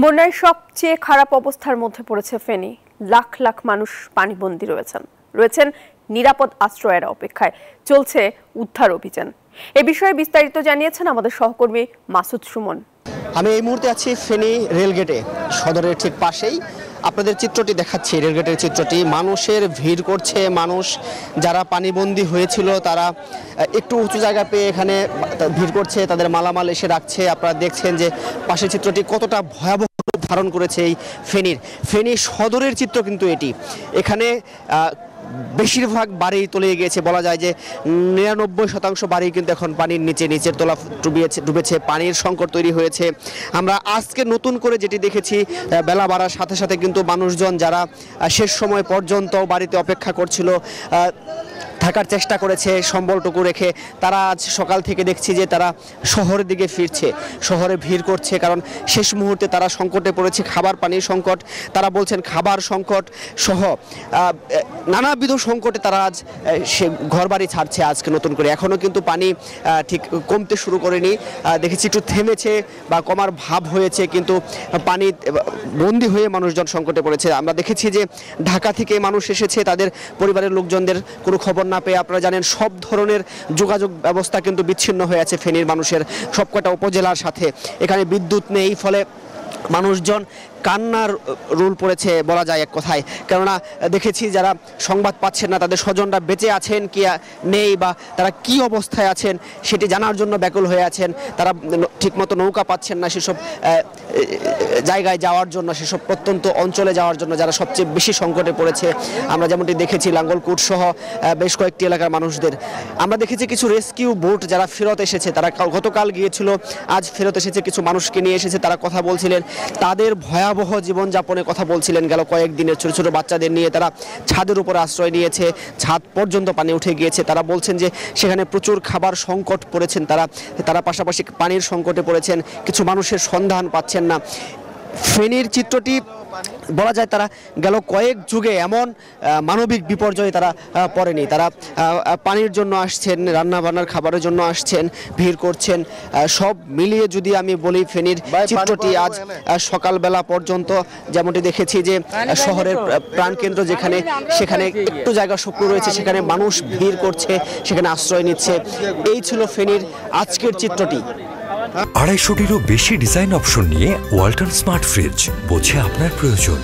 বন্যায় সবচেয়ে খারাপ অবস্থার মধ্যে পড়েছে ফেনী। লাখ লাখ মানুষ পানিবন্দী রয়েছেন নিরাপদ আশ্রয়ের অপেক্ষায়। চলছে উদ্ধার অভিযান। এ বিষয়ে বিস্তারিত জানিয়েছেন আমাদের সহকর্মী মাসুদ সুমন। আমি এই মুহূর্তে আছি ফেনী রেলগেটে, সদরের ঠিক পাশেই। আপনাদের চিত্রটি দেখাচ্ছি, রেলগেটের চিত্রটি। মানুষের ভিড় করছে, মানুষ যারা পানিবন্দী হয়েছিল তারা একটু উঁচু জায়গা পেয়ে এখানে ভিড় করছে, তাদের মালামাল এসে রাখছে। আপনারা দেখছেন যে পাশের চিত্রটি কতটা ভয়াবহ ধারণ করেছে এই ফেনী সদরের চিত্র কিন্তু এটি। এখানে বেশিরভাগ বাড়ি তলিয়ে গিয়েছে, বলা যায় যে 99% বাড়ি কিন্তু এখন পানির নিচের তলা ডুবেছে। পানির সংকট তৈরি হয়েছে। আমরা আজকে নতুন করে যেটি দেখেছি, বেলা বাড়ার সাথে সাথে কিন্তু মানুষজন যারা শেষ সময় পর্যন্ত বাড়িতে অপেক্ষা করছিল, থাকার চেষ্টা করেছে সম্বলটুকু রেখে, তারা আজ সকাল থেকে দেখছি যে তারা শহরের দিকে ফিরছে, শহরে ভিড় করছে। কারণ শেষ মুহূর্তে তারা সংকটে পড়েছে, খাবার পানির সংকট। তারা বলছেন খাবার সংকট সহ নানাবিধ সংকটে তারা আজ সে ঘরবাড়ি ছাড়ছে আজকে নতুন করে। এখনও কিন্তু পানি ঠিক কমতে শুরু করেনি। দেখেছি একটু থেমেছে বা কমার ভাব হয়েছে, কিন্তু পানি বন্দী হয়ে মানুষজন সংকটে পড়েছে। আমরা দেখেছি যে ঢাকা থেকে মানুষ এসেছে, তাদের পরিবারের লোকজনদের কোনো খবর না পেয়ে। আপনারা জানেন সব ধরনের যোগাযোগ ব্যবস্থা কিন্তু বিচ্ছিন্ন হয়ে আছে ফেনীর মানুষের সবকটা উপজেলার সাথে। এখানে বিদ্যুৎ নেই, ফলে মানুষজন কান্নার রোল পড়েছে বলা যায় এক কথায়। কেননা দেখেছি যারা সংবাদ পাচ্ছেন না, তাদের স্বজনরা বেঁচে আছেন কি নেই বা তারা কি অবস্থায় আছেন সেটি জানার জন্য ব্যাকুল হয়ে আছেন। তারা ঠিকমতো নৌকা পাচ্ছেন না সেসব জায়গায় যাওয়ার জন্য, সেসব প্রত্যন্ত অঞ্চলে যাওয়ার জন্য, যারা সবচেয়ে বেশি সংকটে পড়েছে। আমরা যেমনটি দেখেছি লাঙ্গলকোট সহ বেশ কয়েকটি এলাকার মানুষদের। আমরা দেখেছি কিছু রেস্কিউ বোট যারা ফেরত এসেছে, তারা গতকাল গিয়েছিল, আজ ফেরত এসেছে, কিছু মানুষকে নিয়ে এসেছে। তারা কথা বলছিলেন, তাদের ভয়াবহ জীবনযাপনের কথা বলছিলেন। গেল কয়েকদিনের ছোট ছোট বাচ্চাদের নিয়ে তারা ছাদের উপরে আশ্রয় নিয়েছে, ছাদ পর্যন্ত পানি উঠে গিয়েছে। তারা বলছেন যে সেখানে প্রচুর খাবার সংকট পড়েছেন তারা পাশাপাশি পানির সংকটে পড়েছেন, কিছু মানুষের সন্ধান পাচ্ছেন না। ফেনীর চিত্রটি বলা যায় তারা গেল কয়েক যুগে এমন মানবিক বিপর্যয়ে তারা পড়েনি। তারা পানির জন্য আসছেন, রান্না বান্নার খাবারের জন্য আসছেন, ভিড় করছেন। সব মিলিয়ে যদি আমি বলি, ফেনীর চিত্রটি আজ সকালবেলা পর্যন্ত যেমনটি দেখেছি যে শহরের প্রাণকেন্দ্র সেখানে একটু জায়গা শক্তি রয়েছে, সেখানে মানুষ ভিড় করছে, সেখানে আশ্রয় নিচ্ছে। এই ছিল ফেনীর আজকের চিত্রটি। 250-টিরও বেশি ডিজাইন অপশন নিয়ে ওয়ালটন স্মার্ট ফ্রিজ, বোঝে আপনার প্রয়োজন।